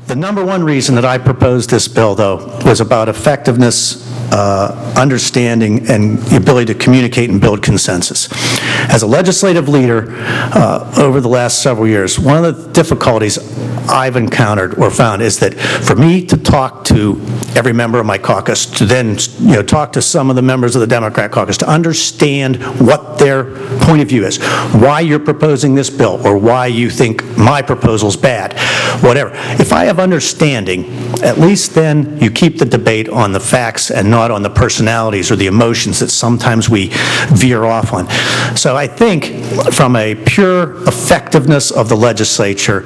The number one reason that I proposed this bill, though, was about effectiveness, understanding, and the ability to communicate and build consensus. As a legislative leader over the last several years, one of the difficulties I've encountered or found is that for me to talk to every member of my caucus, to then talk to some of the members of the Democrat caucus, to understand what their point of view is, why you're proposing this bill, or why you think my proposal's bad, whatever. If I have understanding, at least then you keep the debate on the facts and not on the personalities or the emotions that sometimes we veer off on. So I think from a pure effectiveness of the legislature,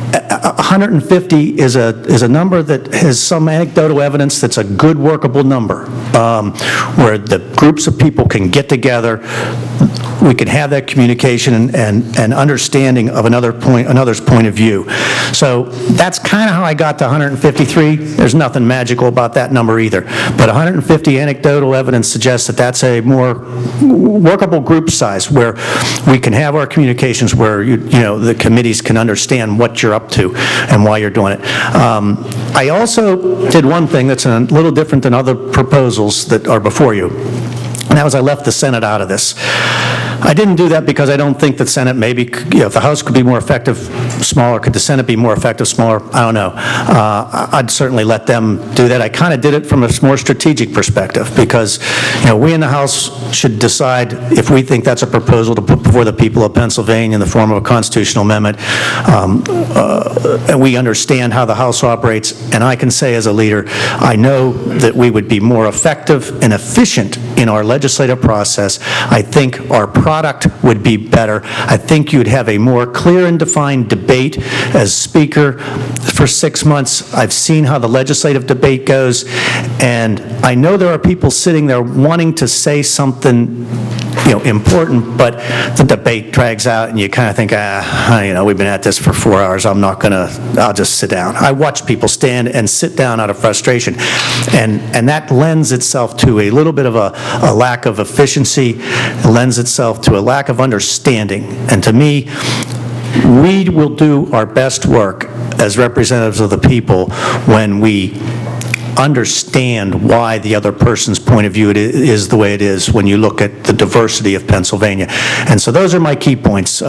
150 is a number that has some anecdotal evidence that's a good workable number, where the groups of people can get together, we can have that communication and understanding of another's point of view. So that's kind of how I got to 153. There's nothing magical about that number either. But 150 anecdotal evidence suggests that that's a more workable group size where we can have our communications, where the committees can understand what you're up to and why you're doing it. I also did one thing that's a little different than other proposals that are before you, and that was I left the Senate out of this. I didn't do that because I don't think the Senate maybe, if the House could be more effective, smaller, could the Senate be more effective, smaller? I don't know. I'd certainly let them do that. I kind of did it from a more strategic perspective because, we in the House should decide if we think that's a proposal to put before the people of Pennsylvania in the form of a constitutional amendment, and we understand how the House operates. And I can say as a leader, I know that we would be more effective and efficient in our legislative process. I think our product would be better. I think you'd have a more clear and defined debate. As Speaker for 6 months, I've seen how the legislative debate goes, and I know there are people sitting there wanting to say something important, but the debate drags out and you kind of think, we've been at this for 4 hours, I'll just sit down. I watch people stand and sit down out of frustration, and that lends itself to a little bit of a lack of efficiency, it lends itself to a lack of understanding, and to me, we will do our best work as representatives of the people when we understand why the other person's point of view is the way it is when you look at the diversity of Pennsylvania. And so those are my key points.